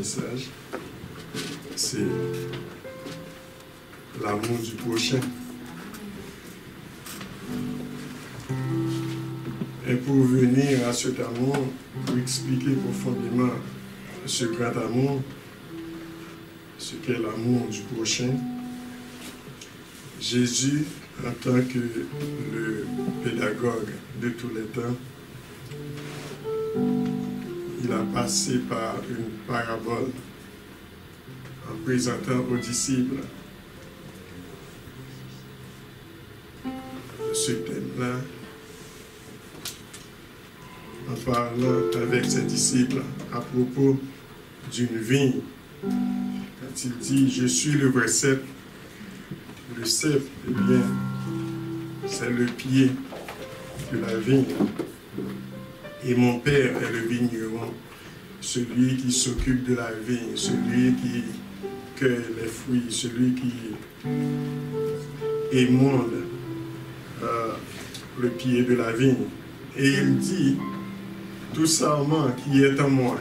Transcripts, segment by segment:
message, c'est l'amour du prochain. Et pour venir à cet amour, pour expliquer profondément ce grand amour, ce qu'est l'amour du prochain, Jésus, en tant que le pédagogue de tous les temps, il a passé par une parabole en présentant aux disciples ce thème-là, en parlant avec ses disciples à propos d'une vigne. Quand il dit « Je suis le vrai cep », le cep, eh bien, c'est le pied de la vigne. Et mon Père est le vigneron, celui qui s'occupe de la vigne, celui qui cueille les fruits, celui qui émonde le pied de la vigne. Et il dit, tout sarment qui est en moi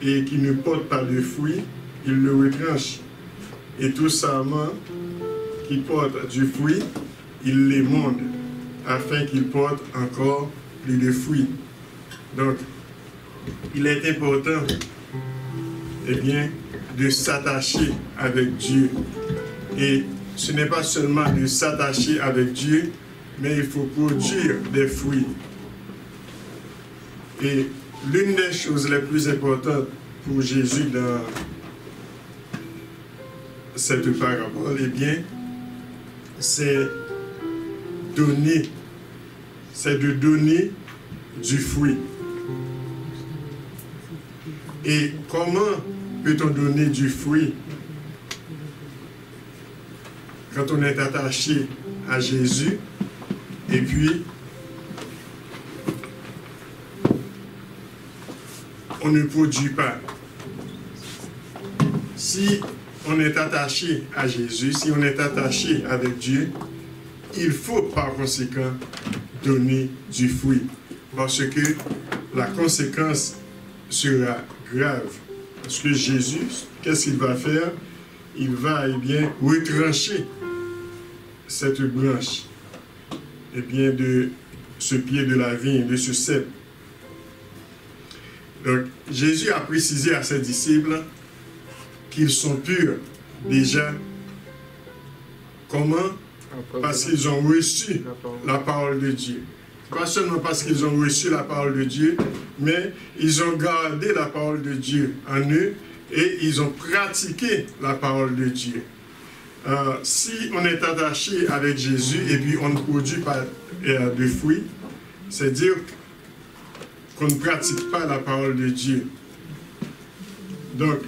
et qui ne porte pas de fruits, il le retranche. Et tout sarment qui porte du fruit, il l'émonde, afin qu'il porte encore plus de fruits. Donc, il est important, eh bien, de s'attacher avec Dieu. Et ce n'est pas seulement de s'attacher avec Dieu, mais il faut produire des fruits. Et l'une des choses les plus importantes pour Jésus dans cette parabole, eh bien, c'est de donner du fruit. Et comment peut-on donner du fruit quand on est attaché à Jésus et puis on ne produit pas? Si on est attaché à Jésus, si on est attaché avec Dieu, il faut par conséquent donner du fruit. Parce que la conséquence sera grave. Parce que Jésus, qu'est-ce qu'il va faire? Il va, eh bien, retrancher cette branche, eh bien, de ce pied de la vigne, de ce cep. Donc, Jésus a précisé à ses disciples qu'ils sont purs déjà. Comment? Parce qu'ils ont reçu la parole de Dieu. Pas seulement parce qu'ils ont reçu la parole de Dieu, mais ils ont gardé la parole de Dieu en eux et ils ont pratiqué la parole de Dieu. Si on est attaché avec Jésus et puis on ne produit pas de fruits, c'est dire qu'on ne pratique pas la parole de Dieu. Donc,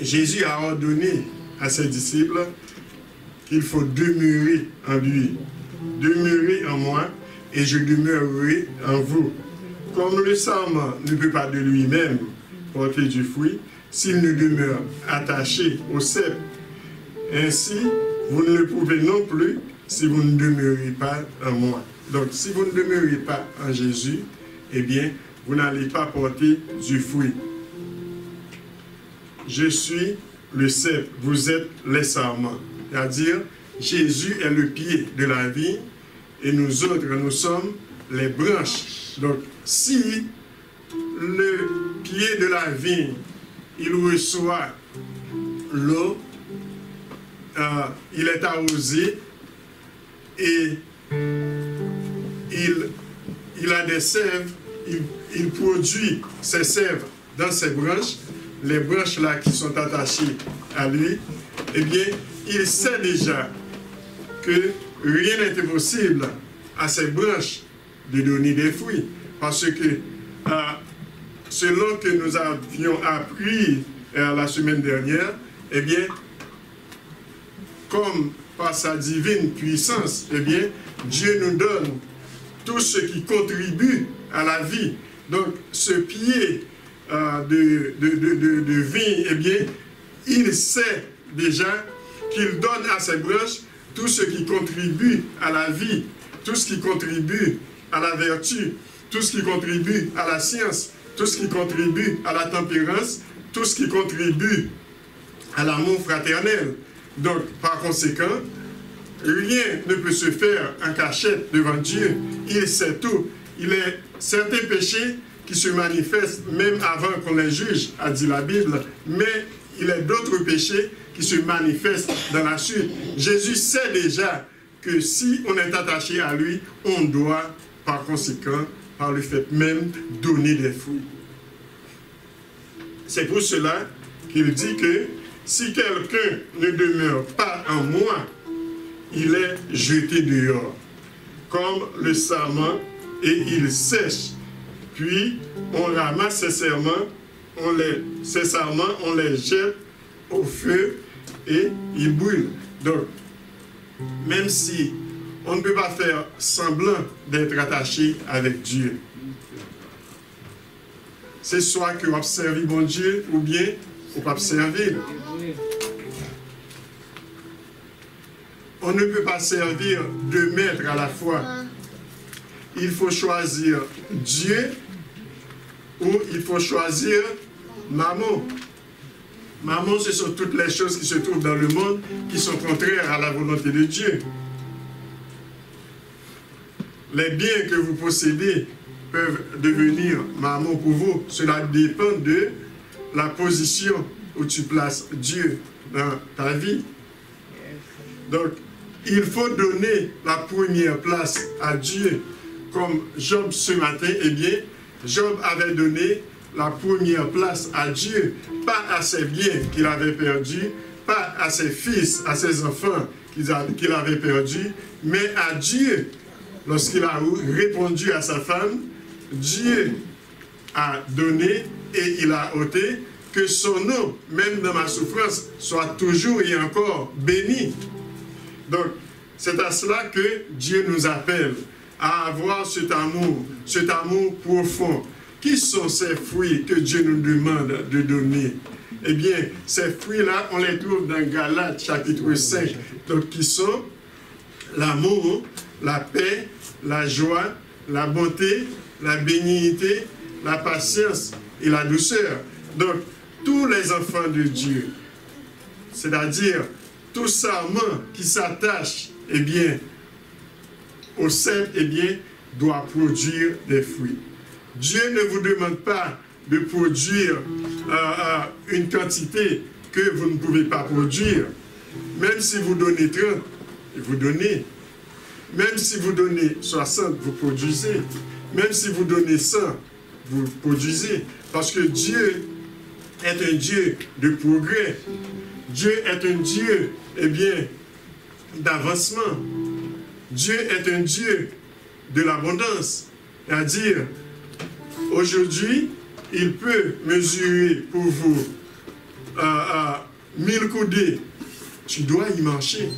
Jésus a ordonné à ses disciples qu'il faut demeurer en lui. Demeurez en moi et je demeurerai en vous. Comme le sarment ne peut pas de lui-même porter du fruit, s'il ne demeure attaché au cep, ainsi vous ne le pouvez non plus si vous ne demeurez pas en moi. Donc si vous ne demeurez pas en Jésus, eh bien, vous n'allez pas porter du fruit. Je suis le cep, vous êtes les sarments. C'est-à-dire, Jésus est le pied de la vigne et nous autres, nous sommes les branches. Donc, si le pied de la vigne, il reçoit l'eau, il est arrosé et il a des sèves, il produit ses sèves dans ses branches, les branches là qui sont attachées à lui, eh bien, il sait déjà que rien n'est impossible à ces branches de donner des fruits. Parce que, selon que nous avions appris la semaine dernière, eh bien, comme par sa divine puissance, eh bien, Dieu nous donne tout ce qui contribue à la vie. Donc, ce pied de vigne, eh bien, il sait déjà qu'il donne à ses branches tout ce qui contribue à la vie, tout ce qui contribue à la vertu, tout ce qui contribue à la science, tout ce qui contribue à la tempérance, tout ce qui contribue à l'amour fraternel. Donc, par conséquent, rien ne peut se faire en cachette devant Dieu. Il sait tout. Il y a certains péchés qui se manifestent même avant qu'on les juge, a dit la Bible, mais il y a d'autres péchés qui se manifestent dans la suite. Jésus sait déjà que si on est attaché à lui, on doit, par conséquent, par le fait même, donner des fruits. C'est pour cela qu'il dit que si quelqu'un ne demeure pas en moi, il est jeté dehors, comme le sarment, et il sèche. Puis, on ramasse ces sarments, on les jette au feu et ils brûlent. Donc, même si on ne peut pas faire semblant d'être attaché avec Dieu, c'est soit que vous observez bon Dieu ou bien vous pas servir. On ne peut pas servir deux maîtres à la fois. Il faut choisir Dieu ou il faut choisir Mammon. Mammon, ce sont toutes les choses qui se trouvent dans le monde qui sont contraires à la volonté de Dieu. Les biens que vous possédez peuvent devenir Mammon pour vous. Cela dépend de la position où tu places Dieu dans ta vie. Donc, il faut donner la première place à Dieu. Comme Job ce matin, eh bien, Job avait donné la première place à Dieu, pas à ses biens qu'il avait perdus, pas à ses fils, à ses enfants qu'il avait perdus, mais à Dieu. Lorsqu'il a répondu à sa femme, Dieu a donné et il a ôté, que son nom, même dans ma souffrance, soit toujours et encore béni. Donc, c'est à cela que Dieu nous appelle, à avoir cet amour profond. Qui sont ces fruits que Dieu nous demande de donner? Eh bien, ces fruits-là, on les trouve dans Galates chapitre 5, donc qui sont l'amour, la paix, la joie, la bonté, la bénignité, la patience et la douceur. Donc, tous les enfants de Dieu, c'est-à-dire tout sarment qui s'attache, eh bien, au cep, eh bien, doit produire des fruits. Dieu ne vous demande pas de produire une quantité que vous ne pouvez pas produire. Même si vous donnez 30, vous donnez. Même si vous donnez 60, vous produisez. Même si vous donnez 100, vous produisez. Parce que Dieu est un Dieu de progrès. Dieu est un Dieu, eh bien, d'avancement. Dieu est un Dieu de l'abondance. C'est-à-dire, aujourd'hui, il peut mesurer pour vous 1000 coudées. Tu dois y marcher.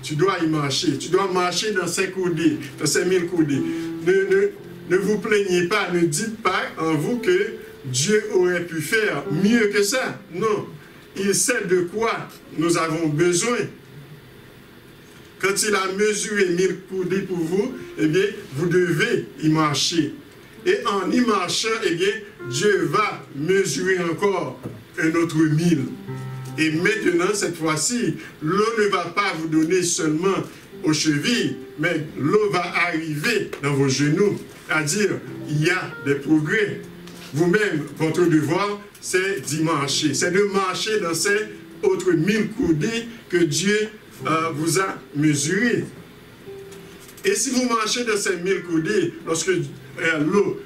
Tu dois y marcher. Tu dois marcher dans ces coudées, dans ces 1000 coudées. Ne vous plaignez pas, ne dites pas en vous que Dieu aurait pu faire mieux que ça. Non. Il sait de quoi nous avons besoin. Quand il a mesuré 1000 coudées pour vous, eh bien, vous devez y marcher. Et en y marchant, eh bien, Dieu va mesurer encore un autre 1000. Et maintenant, cette fois-ci, l'eau ne va pas vous donner seulement aux chevilles, mais l'eau va arriver dans vos genoux. C'est-à-dire, il y a des progrès. Vous-même, votre devoir, c'est d'y marcher. C'est de marcher dans ces autres 1000 coudées que Dieu vous a mesurées. Et si vous marchez dans ces 1000 coudées, lorsque l'eau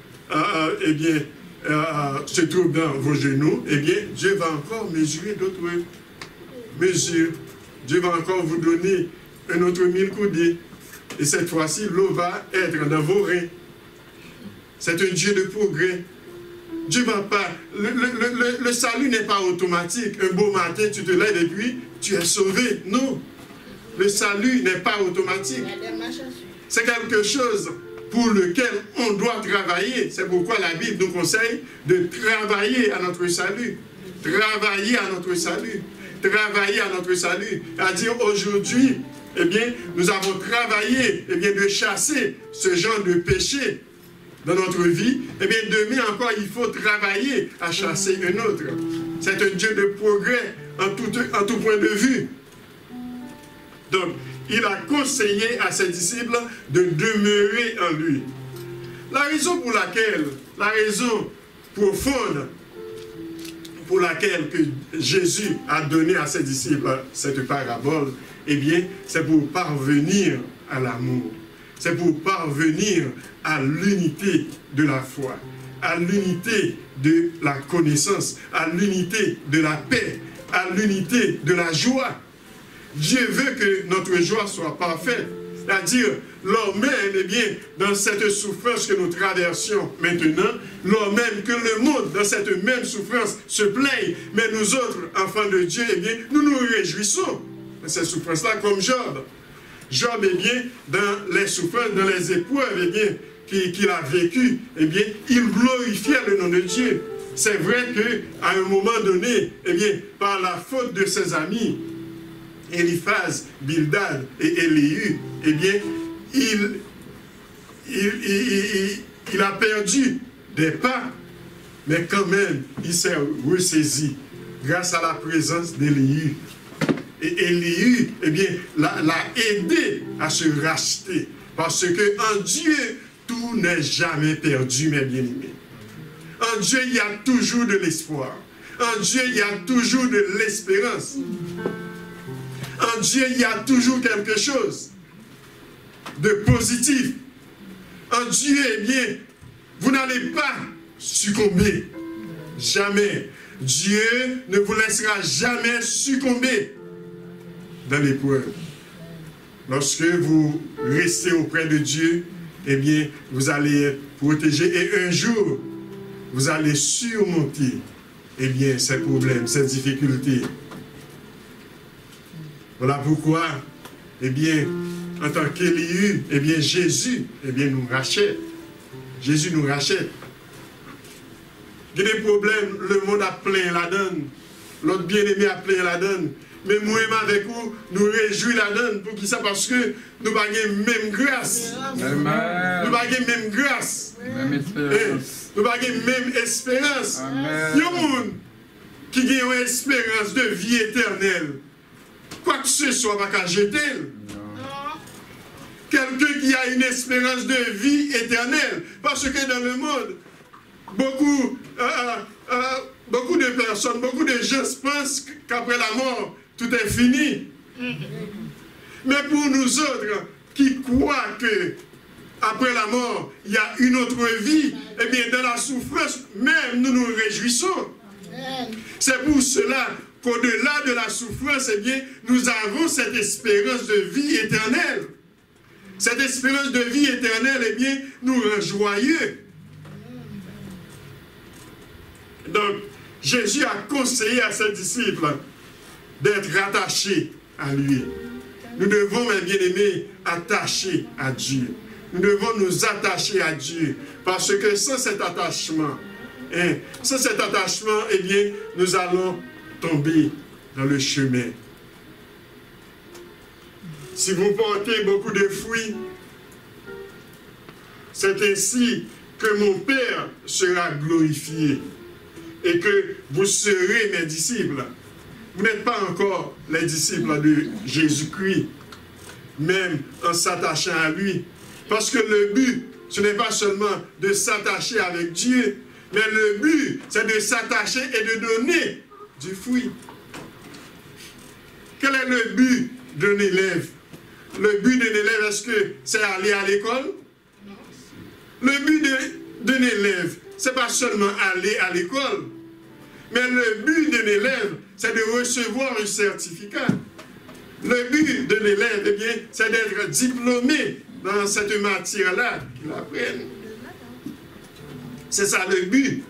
eh bien, se trouve dans vos genoux, eh bien, Dieu va encore mesurer d'autres mesures. Dieu va encore vous donner un autre 1000 coudées. Et cette fois-ci, l'eau va être dans vos reins. C'est un Dieu de progrès. Dieu ne va pas... Le salut n'est pas automatique. Un beau matin, tu te lèves et puis tu es sauvé. Non. Le salut n'est pas automatique. C'est quelque chose pour lequel on doit travailler. C'est pourquoi la Bible nous conseille de travailler à notre salut. Travailler à notre salut. Travailler à notre salut. C'est-à-dire aujourd'hui, eh bien, nous avons travaillé eh bien, de chasser ce genre de péché dans notre vie. Eh bien, demain encore, il faut travailler à chasser un autre. C'est un Dieu de progrès en tout point de vue. Donc, il a conseillé à ses disciples de demeurer en lui. La raison profonde pour laquelle que Jésus a donné à ses disciples cette parabole, eh bien, c'est pour parvenir à l'amour. C'est pour parvenir à l'unité de la foi, à l'unité de la connaissance, à l'unité de la paix, à l'unité de la joie. Dieu veut que notre joie soit parfaite. C'est-à-dire, lors même, eh bien, dans cette souffrance que nous traversions maintenant, lors même que le monde, dans cette même souffrance, se plaigne, mais nous autres, enfants de Dieu, eh bien, nous nous réjouissons de cette souffrance-là, comme Job. Job, eh bien, dans les souffrances, dans les épreuves, eh bien, qu'il a vécues, eh bien, il glorifiait le nom de Dieu. C'est vrai qu'à un moment donné, eh bien, par la faute de ses amis, Eliphaz, Bildad et Élihu, eh bien, il a perdu des pas, mais quand même, il s'est ressaisi grâce à la présence d'Élihu. Et Élihu, eh bien, l'a aidé à se racheter. Parce que en Dieu, tout n'est jamais perdu, mes bien-aimés. En Dieu, il y a toujours de l'espoir. En Dieu, il y a toujours de l'espérance. En Dieu, il y a toujours quelque chose de positif. En Dieu, eh bien, vous n'allez pas succomber. Jamais. Dieu ne vous laissera jamais succomber dans l'épreuve. Lorsque vous restez auprès de Dieu, eh bien, vous allez être protégé. Et un jour, vous allez surmonter, eh bien, ces problèmes, ces difficultés. Voilà pourquoi, eh bien, en tant qu'Élihu, eh bien, Jésus, eh bien, nous rachète. Jésus nous rachète. Il y a des problèmes, le monde a plein la donne. L'autre bien-aimé a plein la donne. Mais moi-même avec vous, nous réjouissons la donne. Pour qui ça? Parce que nous n'avons pas la même grâce. Nous n'avons pas la même grâce. Nous n'avons pas la même espérance. Il y a des gens qui ont une espérance de vie éternelle. Quoi que ce soit, pas qu'à jeter. Quelqu'un qui a une espérance de vie éternelle. Parce que dans le monde, beaucoup de personnes, beaucoup de gens pensent qu'après la mort, tout est fini. Mais pour nous autres qui croient que après la mort, il y a une autre vie, eh bien, dans la souffrance, même nous nous réjouissons. C'est pour cela qu'au-delà de la souffrance, eh bien, nous avons cette espérance de vie éternelle. Cette espérance de vie éternelle, eh bien, nous rend joyeux. Donc, Jésus a conseillé à ses disciples d'être attachés à lui. Nous devons, mes bien-aimés, attacher à Dieu. Nous devons nous attacher à Dieu. Parce que sans cet attachement, eh bien, nous allons tomber dans le chemin. Si vous portez beaucoup de fruits, c'est ainsi que mon Père sera glorifié et que vous serez mes disciples. Vous n'êtes pas encore les disciples de Jésus-Christ, même en s'attachant à lui. Parce que le but, ce n'est pas seulement de s'attacher avec Dieu, mais le but, c'est de s'attacher et de donner du fruit. Quel est le but d'un élève? Le but d'un élève, est-ce que c'est aller à l'école? Le but d'un élève, ce n'est pas seulement aller à l'école, mais le but d'un élève, c'est de recevoir un certificat. Le but d'un élève, eh bien, c'est d'être diplômé dans cette matière-là qu'il apprenne. C'est ça le but.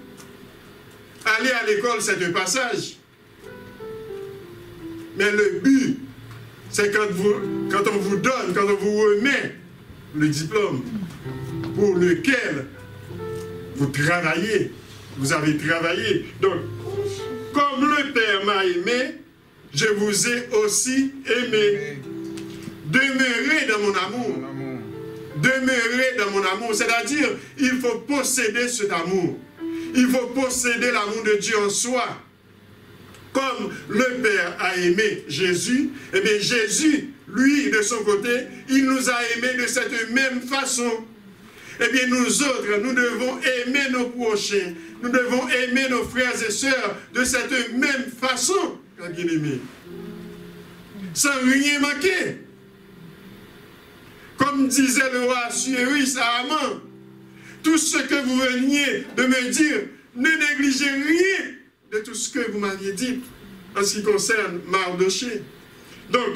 Aller à l'école, c'est un passage. Mais le but, c'est quand on vous donne, quand on vous remet le diplôme pour lequel vous travaillez, vous avez travaillé. Donc, comme le Père m'a aimé, je vous ai aussi aimé. Demeurez dans mon amour. Demeurez dans mon amour. C'est-à-dire, il faut posséder cet amour. Il faut posséder l'amour de Dieu en soi. comme le Père a aimé Jésus, eh bien Jésus, lui, de son côté, il nous a aimés de cette même façon. Eh bien nous autres, nous devons aimer nos prochains, nous devons aimer nos frères et sœurs de cette même façon, bien-aimés, sans rien manquer. Comme disait le roi Assuérus à Haman, tout ce que vous veniez de me dire, ne négligez rien de tout ce que vous m'aviez dit en ce qui concerne Mardochée. Donc,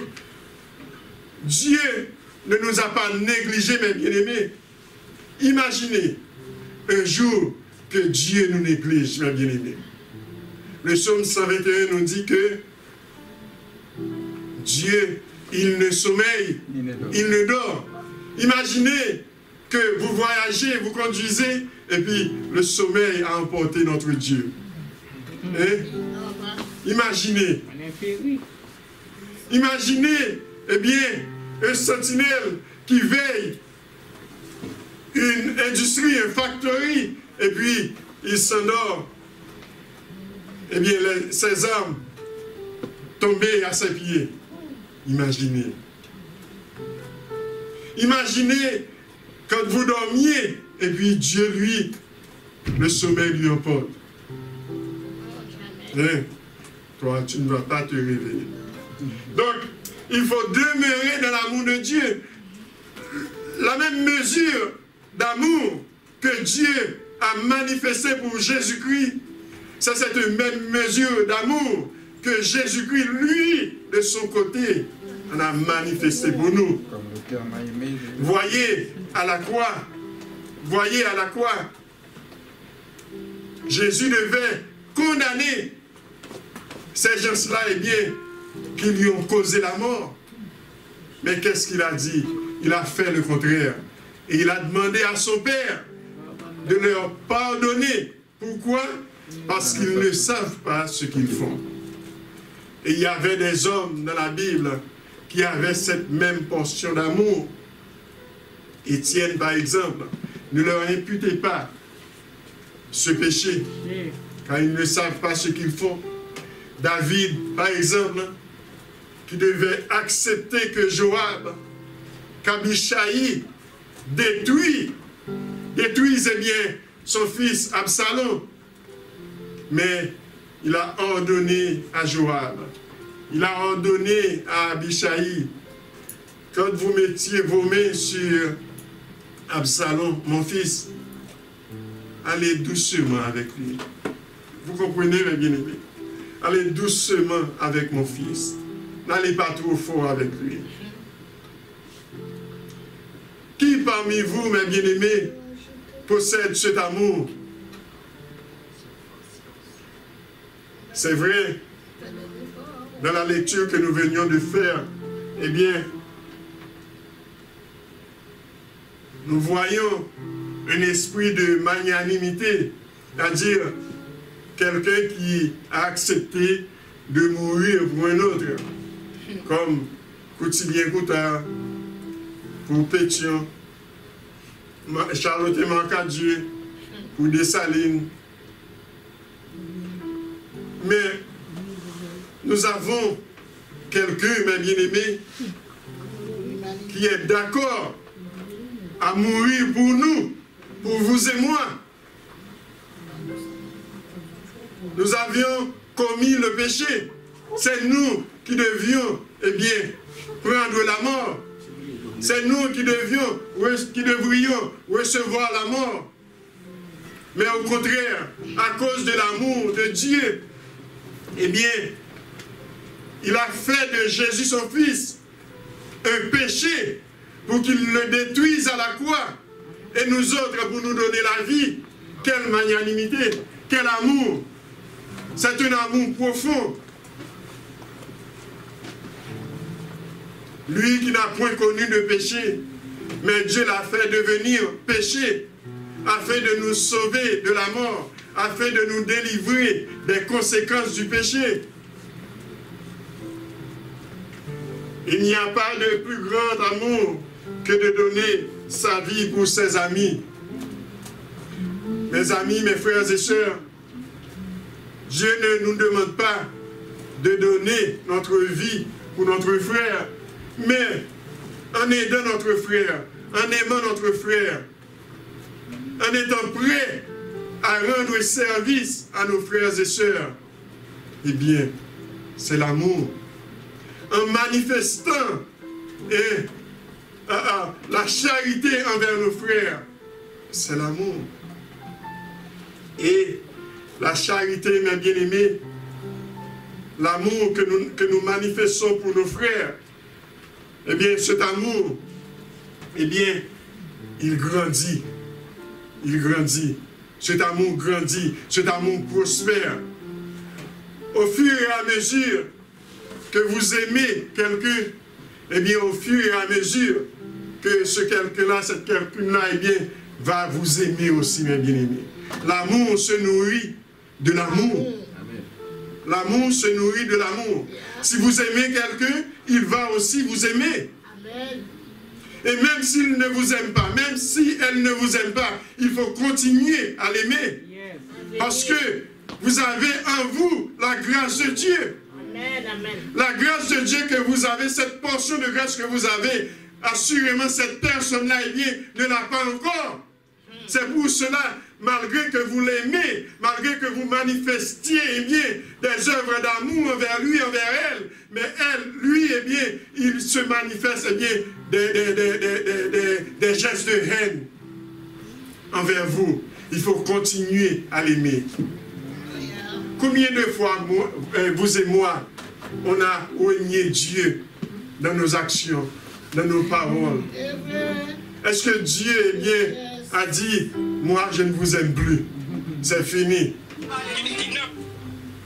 Dieu ne nous a pas négligés, mes bien-aimés. Imaginez un jour que Dieu nous néglige, mes bien-aimés. Le psaume 121 nous dit que Dieu, il ne sommeille, il ne dort. Imaginez que vous voyagez, vous conduisez, et puis le sommeil a emporté notre Dieu. Hein? Imaginez. Imaginez, eh bien, un sentinelle qui veille une industrie, une factory, et puis il s'endort. Eh bien, ses armes tombées à ses pieds. Imaginez. Imaginez quand vous dormiez, et puis Dieu, lui, le sommeil lui emporte. Hein? Toi, tu ne vas pas te réveiller. Donc, il faut demeurer dans l'amour de Dieu. La même mesure d'amour que Dieu a manifesté pour Jésus-Christ, c'est cette même mesure d'amour que Jésus-Christ, lui, de son côté, en a manifesté pour nous. Voyez à la croix, Jésus devait condamner ces gens-là, eh bien, qui lui ont causé la mort. Mais qu'est-ce qu'il a dit? Il a fait le contraire. Et il a demandé à son Père de leur pardonner. Pourquoi? Parce qu'ils ne savent pas ce qu'ils font. Et il y avait des hommes dans la Bible qui avaient cette même portion d'amour. Étienne, par exemple, ne leur imputez pas ce péché, car ils ne savent pas ce qu'ils font. David, par exemple, qui devait accepter que Joab, qu'Abishai détruise eh bien son fils Absalom. Mais il a ordonné à Joab, il a ordonné à Abishai, quand vous mettiez vos mains sur Absalom, mon fils, allez doucement avec lui. Vous comprenez, mes bien-aimés? Allez doucement avec mon fils. N'allez pas trop fort avec lui. Qui parmi vous, mes bien-aimés, possède cet amour? C'est vrai, dans la lecture que nous venions de faire, eh bien, nous voyons un esprit de magnanimité, c'est-à-dire quelqu'un qui a accepté de mourir pour un autre, comme Coutilien Coutard, pour Pétion, Charlotte Mancadieu, pour Dessalines. Mais nous avons quelqu'un, mes bien-aimés, qui est d'accord à mourir pour nous, pour vous et moi. Nous avions commis le péché. C'est nous qui devions, eh bien, prendre la mort. C'est nous qui devrions recevoir la mort. Mais au contraire, à cause de l'amour de Dieu, eh bien, il a fait de Jésus son Fils un péché pour qu'il le détruise à la croix. Et nous autres, pour nous donner la vie. Quelle magnanimité, quel amour. C'est un amour profond. Lui qui n'a point connu de péché, mais Dieu l'a fait devenir péché, afin de nous sauver de la mort, afin de nous délivrer des conséquences du péché. Il n'y a pas de plus grand amour que de donner sa vie pour ses amis. Mes amis, mes frères et sœurs, Dieu ne nous demande pas de donner notre vie pour notre frère, mais en aidant notre frère, en aimant notre frère, en étant prêt à rendre service à nos frères et sœurs, eh bien, c'est l'amour. En manifestant la charité envers nos frères, c'est l'amour. Et la charité, mes bien-aimés, l'amour que nous manifestons pour nos frères, eh bien, cet amour, eh bien, il grandit. Il grandit. Cet amour grandit. Cet amour prospère. Au fur et à mesure que vous aimez quelqu'un, eh bien, au fur et à mesure que ce quelqu'un-là, cette quelqu'un-là, eh bien, va vous aimer aussi, mes bien-aimés. L'amour se nourrit de l'amour. L'amour se nourrit de l'amour. Si vous aimez quelqu'un, il va aussi vous aimer. Amen. Et même s'il ne vous aime pas, même si elle ne vous aime pas, il faut continuer à l'aimer. Parce que vous avez en vous la grâce de Dieu. Amen, amen. La grâce de Dieu que vous avez, cette portion de grâce que vous avez, assurément cette personne-là, eh bien, ne l'a pas encore. C'est pour cela, malgré que vous l'aimez, malgré que vous manifestiez eh bien, des œuvres d'amour envers lui, envers elle, mais elle, lui, eh bien, il se manifeste eh bien, des gestes de haine envers vous. Il faut continuer à l'aimer. Combien de fois, vous et moi, on a renié Dieu dans nos actions, dans nos paroles? Est-ce que Dieu, eh bien, a dit, moi je ne vous aime plus, c'est fini?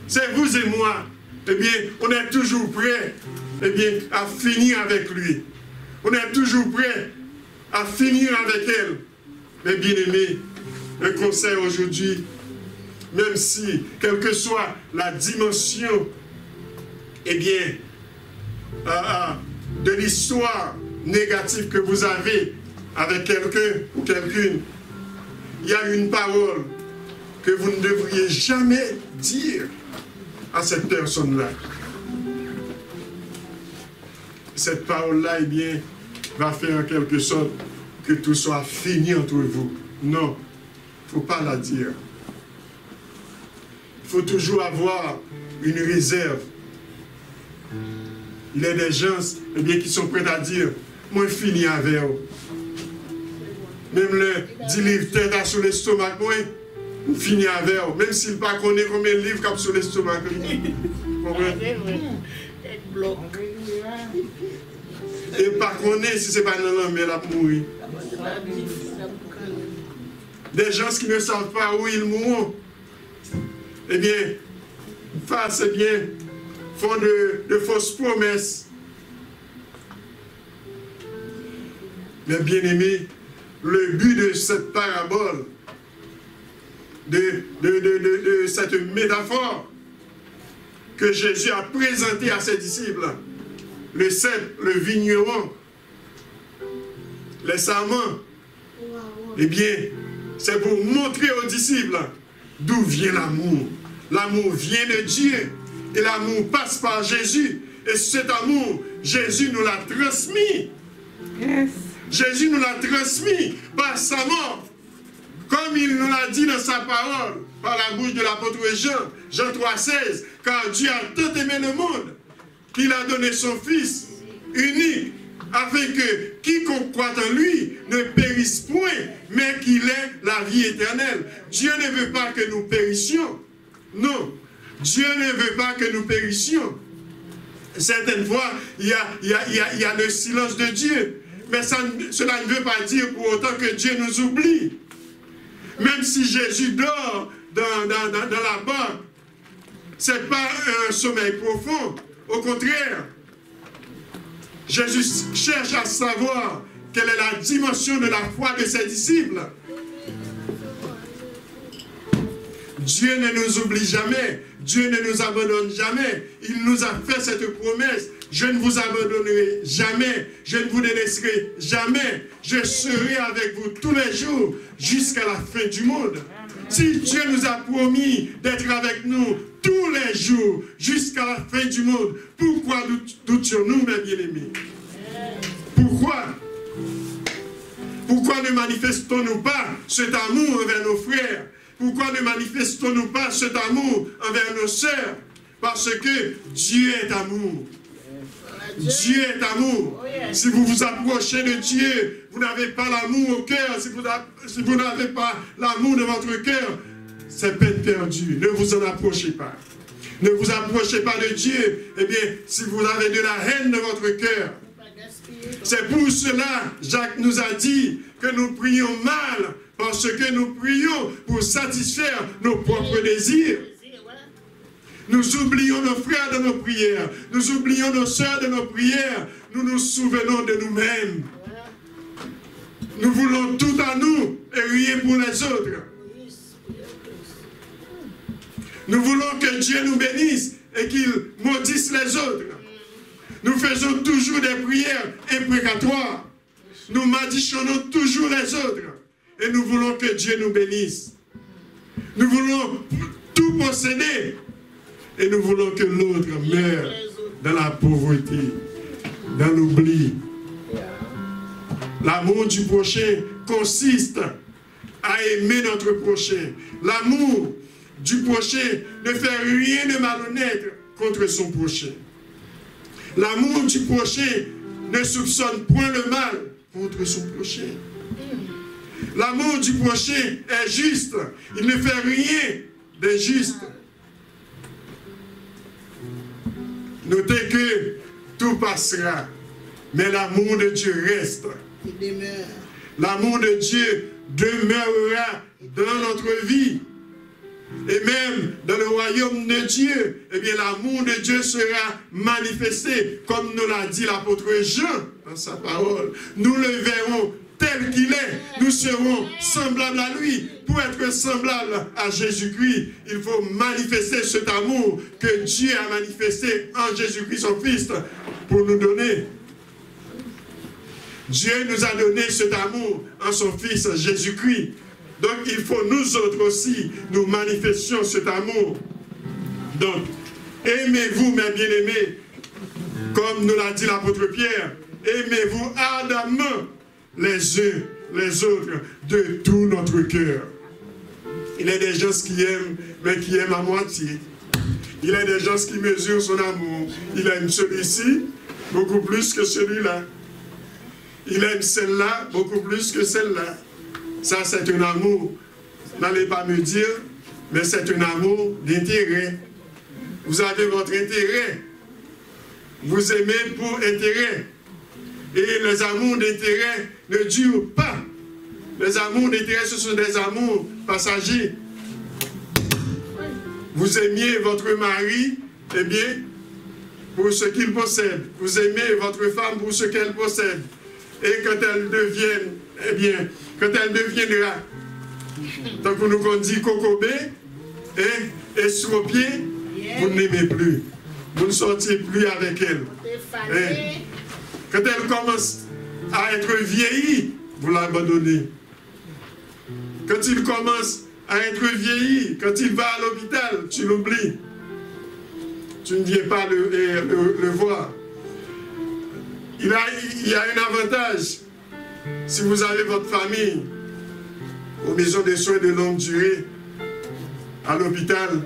C'est vous et moi, eh bien, on est toujours prêt, eh bien, à finir avec lui. On est toujours prêt à finir avec elle. Mais bien aimé, un conseil aujourd'hui, même si, quelle que soit la dimension, eh bien, de l'histoire négative que vous avez avec quelqu'un ou quelqu'une, il y a une parole que vous ne devriez jamais dire à cette personne-là. Cette parole-là, eh bien, va faire en quelque sorte que tout soit fini entre vous. Non, il ne faut pas la dire. Il faut toujours avoir une réserve. Il y a des gens eh bien, qui sont prêts à dire, moi je finis avec vous. Même le 10 livres tête sur l'estomac, moi, je finis avec vous. Même s'il ne pas connaît combien de livres qu'il y a sur l'estomac. Et pas connaît si ce n'est pas dans l'homme, elle a mouru. Des gens qui ne savent pas où ils mourront, eh bien, face, eh bien, font de fausses promesses. Mais bien aimé, le but de cette parabole, de cette métaphore que Jésus a présentée à ses disciples, le cep, le vigneron, les sarments, eh bien, c'est pour montrer aux disciples d'où vient l'amour. L'amour vient de Dieu et l'amour passe par Jésus. Et cet amour, Jésus nous l'a transmis. Yes. Jésus nous l'a transmis par sa mort. Comme il nous l'a dit dans sa parole, par la bouche de l'apôtre Jean, Jean 3,16, car Dieu a tant aimé le monde qu'il a donné son Fils unique, afin que quiconque croit en lui ne périsse point, mais qu'il ait la vie éternelle. Dieu ne veut pas que nous périssions. Non, Dieu ne veut pas que nous périssions. Certaines fois, il y a le silence de Dieu. Mais cela ne veut pas dire pour autant que Dieu nous oublie. Même si Jésus dort dans la barque, ce n'est pas un sommeil profond. Au contraire, Jésus cherche à savoir quelle est la dimension de la foi de ses disciples. Dieu ne nous oublie jamais. Dieu ne nous abandonne jamais. Il nous a fait cette promesse. Je ne vous abandonnerai jamais. Je ne vous délaisserai jamais. Je serai avec vous tous les jours jusqu'à la fin du monde. Si Dieu nous a promis d'être avec nous tous les jours jusqu'à la fin du monde, pourquoi doutions-nous, mes bien-aimés? Pourquoi? Pourquoi ne manifestons-nous pas cet amour envers nos frères? Pourquoi ne manifestons-nous pas cet amour envers nos sœurs? Parce que Dieu est amour. Dieu est amour. Si vous vous approchez de Dieu, vous n'avez pas l'amour au cœur. Si vous n'avez pas l'amour de votre cœur, c'est peine perdue. Ne vous en approchez pas. Ne vous approchez pas de Dieu. Eh bien, si vous avez de la haine dans votre cœur, c'est pour cela, Jacques nous a dit que nous prions mal, parce que nous prions pour satisfaire nos propres désirs. Nous oublions nos frères de nos prières, nous oublions nos sœurs de nos prières, nous nous souvenons de nous-mêmes. Nous voulons tout à nous et rien pour les autres. Nous voulons que Dieu nous bénisse et qu'il maudisse les autres. Nous faisons toujours des prières imprécatoires. Nous malédictionnons toujours les autres. Et nous voulons que Dieu nous bénisse. Nous voulons tout posséder. Et nous voulons que l'autre meure dans la pauvreté, dans l'oubli. L'amour du prochain consiste à aimer notre prochain. L'amour du prochain ne fait rien de malhonnête contre son prochain. L'amour du prochain ne soupçonne point le mal contre son prochain. L'amour du prochain est juste. Il ne fait rien d'injuste. Notez que tout passera, mais l'amour de Dieu reste. L'amour de Dieu demeurera dans notre vie. Et même dans le royaume de Dieu, eh bien l'amour de Dieu sera manifesté, comme nous l'a dit l'apôtre Jean dans sa parole. Nous le verrons tel qu'il est. Nous serons semblables à lui. Pour être semblables à Jésus-Christ, il faut manifester cet amour que Dieu a manifesté en Jésus-Christ, son Fils, pour nous donner. Dieu nous a donné cet amour en son Fils Jésus-Christ. Donc il faut nous autres aussi, nous manifestions cet amour. Donc, aimez-vous, mes bien-aimés, comme nous l'a dit l'apôtre Pierre, aimez-vous ardemment les uns les autres de tout notre cœur. Il y a des gens qui aiment, mais qui aiment à moitié. Il y a des gens qui mesurent son amour. Il aime celui-ci beaucoup plus que celui-là. Il aime celle-là beaucoup plus que celle-là. Ça, c'est un amour. N'allez pas me dire, mais c'est un amour d'intérêt. Vous avez votre intérêt. Vous aimez pour intérêt. Et les amours d'intérêt ne durent pas. Les amours d'intérêt, ce sont des amours passagers. Vous aimiez votre mari, eh bien, pour ce qu'il possède. Vous aimez votre femme pour ce qu'elle possède. Et quand elle devienne, eh bien, quand elle deviendra, tant que nous on dit cocobé, et sur au pied, vous ne l'aimez plus. Vous ne sortiez plus avec elle. Quand elle commence à être vieillie, vous l'abandonnez. Quand il commence à être vieilli, quand il va à l'hôpital, tu l'oublies. Tu ne viens pas le voir. Il y a un avantage. Si vous avez votre famille aux maisons de soins de longue durée, à l'hôpital,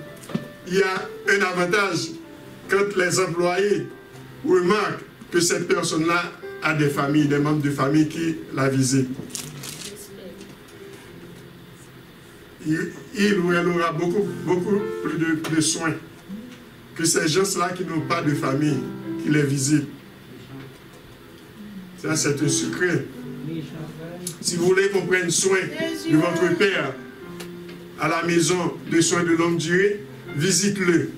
il y a un avantage quand les employés remarquent que cette personne-là a des familles, des membres de famille qui la visitent. Il ou elle aura beaucoup plus de soins que ces gens-là qui n'ont pas de famille, qui les visitent. Ça, c'est un secret. Si vous voulez qu'on prenne soin de votre père à la maison de soins de longue durée, visite-le.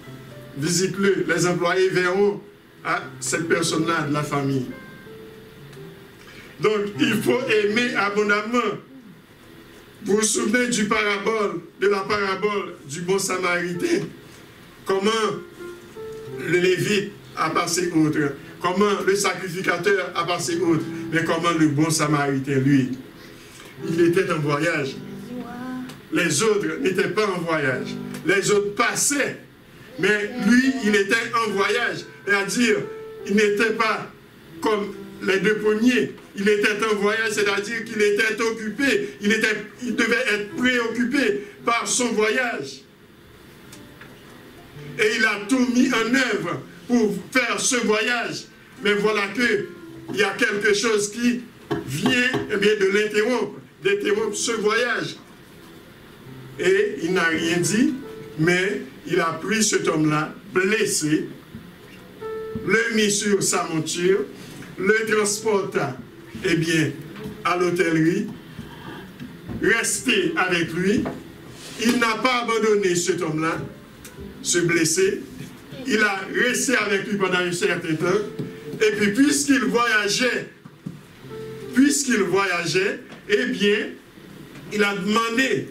Visite-le. Les employés verront à cette personne-là de la famille. Donc, il faut aimer abondamment. Vous vous souvenez de la parabole du bon samaritain? Comment le lévite a passé outre? Comment le sacrificateur a passé outre? Mais comment le bon samaritain, lui? Il était en voyage. les autres n'étaient pas en voyage. Les autres passaient, mais lui, il était en voyage. C'est-à-dire, il n'était pas comme les deux premiers. Il était en voyage, c'est-à-dire qu'il était occupé. Il devait être préoccupé par son voyage. Et il a tout mis en œuvre pour faire ce voyage. Mais voilà qu'il y a quelque chose qui vient de l'interrompre, d'interrompre ce voyage. Et il n'a rien dit, mais il a pris cet homme-là, blessé, le mis sur sa monture, le transporta, à l'hôtellerie, resté avec lui. Il n'a pas abandonné cet homme-là, ce blessé. Il a resté avec lui pendant un certain temps. Et puis, puisqu'il voyageait, il a demandé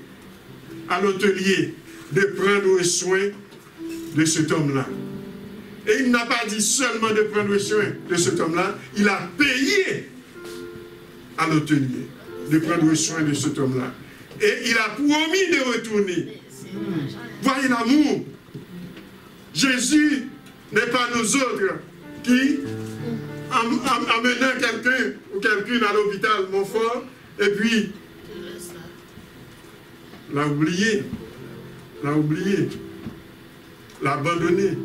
à l'hôtelier de prendre soin de cet homme-là. Et il n'a pas dit seulement de prendre soin de cet homme-là, il a payé à l'hôtelier de prendre soin de cet homme-là. Et il a promis de retourner. Voyez l'amour. Jésus n'est pas nous autres qui, en menant quelqu'un ou quelqu'une à l'hôpital, mon fort, et puis l'a oublié, l'a abandonné.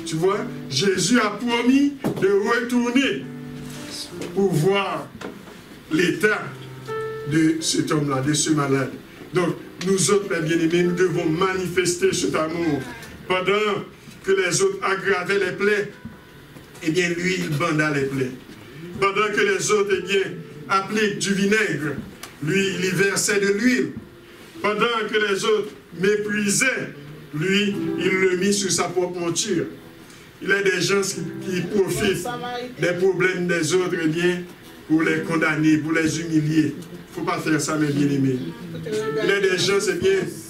Tu vois, Jésus a promis de retourner pour voir l'état de cet homme-là, de ce malade. Donc, nous autres, mes bien-aimés, nous devons manifester cet amour. Pendant que les autres aggravaient les plaies, lui, il banda les plaies. Pendant que les autres, appliquent du vinaigre, lui, il y versait de l'huile. Pendant que les autres méprisaient, lui, il le mit sur sa propre monture. Il y a des gens qui profitent des problèmes des autres, pour les condamner, pour les humilier. Il ne faut pas faire ça, mes bien-aimés. Il y a des gens,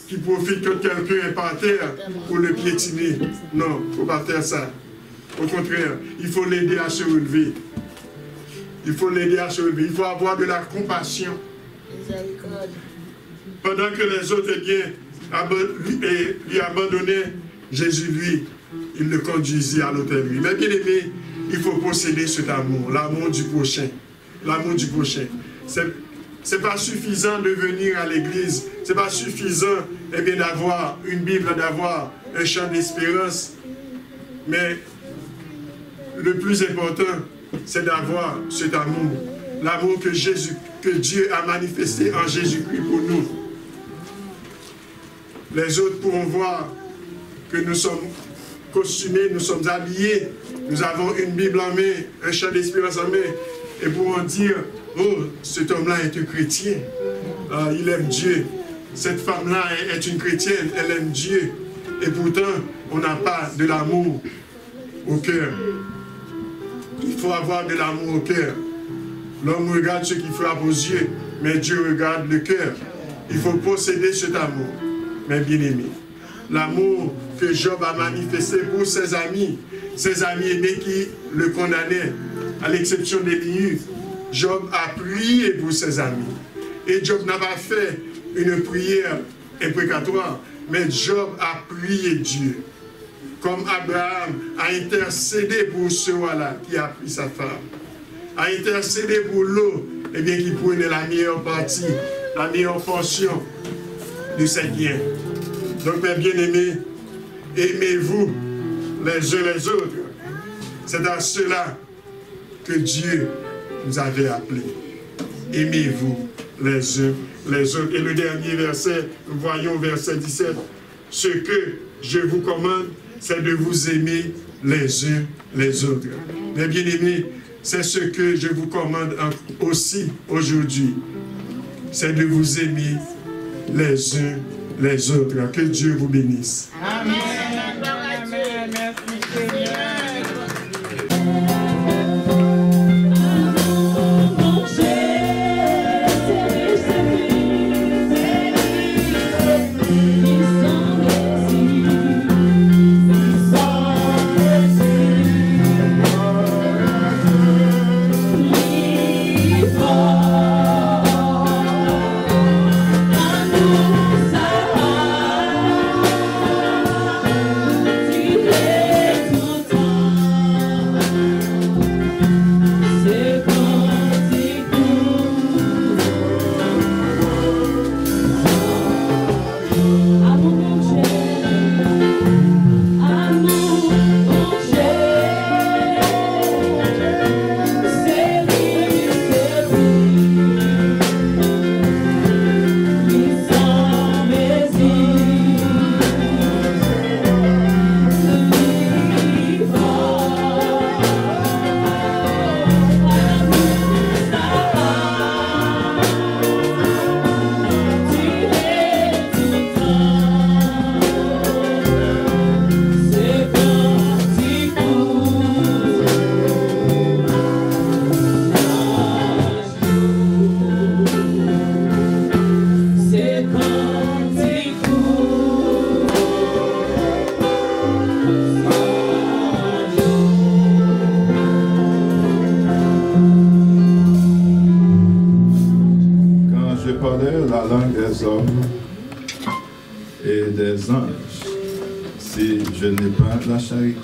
qui profitent quand quelqu'un est par terre pour le piétiner. Non, il ne faut pas faire ça. Au contraire, il faut l'aider à se relever. Il faut l'aider à se relever. Il faut avoir de la compassion. Pendant que les autres lui abandonnaient, Jésus, lui, il le conduisit à l'hôtellerie. Mais bien aimé, il faut posséder cet amour, l'amour du prochain. L'amour du prochain. Ce n'est pas suffisant de venir à l'église. Ce n'est pas suffisant d'avoir une Bible, d'avoir un chant d'espérance. Mais le plus important, c'est d'avoir cet amour. L'amour que Dieu a manifesté en Jésus-Christ pour nous. Les autres pourront voir que nous sommes costumés, nous sommes habillés, nous avons une Bible en main, un chant d'espérance en main, et pourront dire, oh, cet homme-là est un chrétien, il aime Dieu. Cette femme-là est une chrétienne, elle aime Dieu. Et pourtant, on n'a pas de l'amour au cœur. Il faut avoir de l'amour au cœur. L'homme regarde ce qui frappe aux yeux, mais Dieu regarde le cœur. Il faut posséder cet amour, mes bien-aimés. L'amour que Job a manifesté pour ses amis aimés qui le condamnaient, à l'exception d'Élihu. Job a prié pour ses amis. Et Job n'a pas fait une prière imprécatoire, mais Job a prié Dieu. Comme Abraham a intercédé pour ce roi-là qui a pris sa femme. A intercédé pour l'eau, qui prenait la meilleure partie, la meilleure portion de ses biens. Donc, mes bien-aimés, aimez-vous les uns les autres. C'est à cela que Dieu nous avait appelés. Aimez-vous les uns les autres. Et le dernier verset, nous voyons verset 17. Ce que je vous commande, c'est de vous aimer les uns les autres. Mes bien-aimés, c'est ce que je vous commande aussi aujourd'hui. C'est de vous aimer les uns les autres. Que Dieu vous bénisse. Amen. Amen. Merci Seigneur. I know des hommes et des anges si je n'ai pas la charité.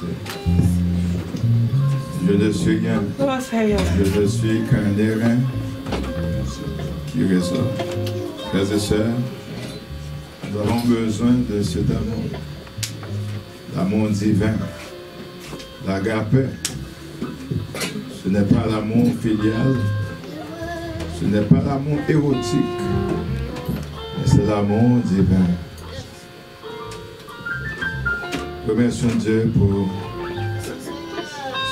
Je ne suis rien. Je ne suis qu'un airain qui résonne. Frères et sœurs, nous avons besoin de cet amour. L'amour divin. L'agapé. Ce n'est pas l'amour filial. Ce n'est pas l'amour érotique. Mais c'est l'amour divin. Remercions Dieu pour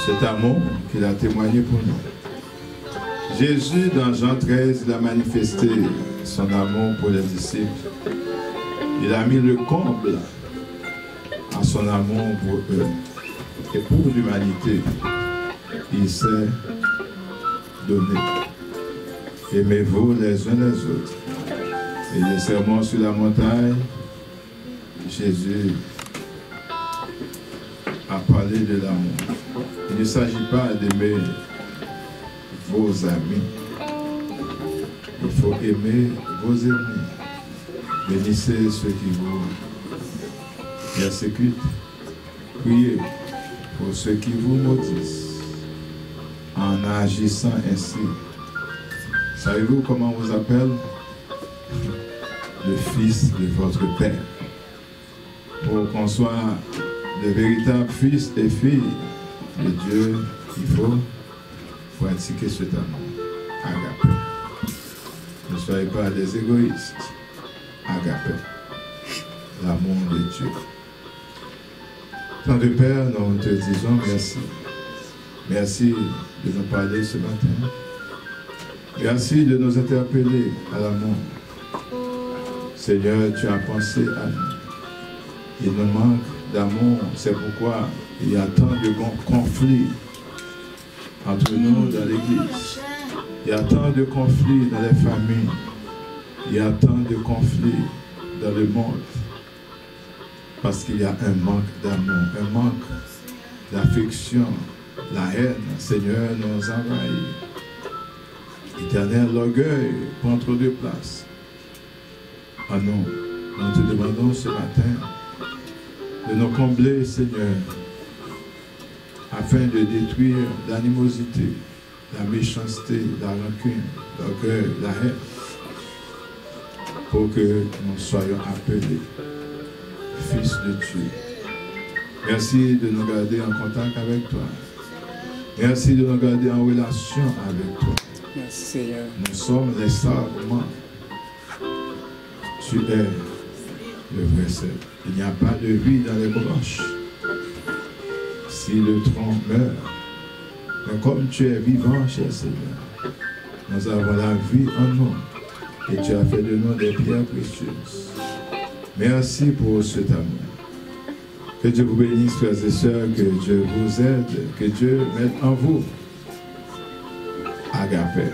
cet amour qu'il a témoigné pour nous. Jésus, dans Jean 13, il a manifesté son amour pour les disciples. Il a mis le comble à son amour pour eux. Et pour l'humanité, il s'est donné. Aimez-vous les uns les autres. Et le sermon sur la montagne, Jésus a parlé de l'amour. Il ne s'agit pas d'aimer vos amis. Il faut aimer vos ennemis. Bénissez ceux qui vous persécutent. Priez pour ceux qui vous maudissent. En agissant ainsi. Savez-vous comment on vous appelle? Le fils de votre Père. Pour qu'on soit de véritables fils et filles de Dieu, il faut pratiquer cet amour. Agapé. Ne soyez pas des égoïstes. Agapé. L'amour de Dieu. Tant de Père, nous te disons merci. Merci de nous parler ce matin. Merci de nous interpeller à l'amour. Seigneur, tu as pensé à nous. Il nous manque d'amour. C'est pourquoi il y a tant de conflits entre nous dans l'Église. Il y a tant de conflits dans les familles. Il y a tant de conflits dans le monde. Parce qu'il y a un manque d'amour, un manque d'affection. La haine, Seigneur, nous envahit. Éternel, l'orgueil prend trop de place. Ah non, nous te demandons ce matin de nous combler, Seigneur, afin de détruire l'animosité, la méchanceté, la rancune, l'orgueil, la haine, pour que nous soyons appelés fils de Dieu. Merci de nous garder en contact avec toi. Merci de nous garder en relation avec toi. Merci, Seigneur. Nous sommes les sarments. Tu es le vrai sel. Il n'y a pas de vie dans les branches. Si le tronc meurt, mais comme tu es vivant, cher Seigneur, nous avons la vie en nous. Et tu as fait de nous des pierres précieuses. Merci pour cet amour. Que Dieu vous bénisse, frères et sœurs, que Dieu vous aide, que Dieu mette en vous agapé.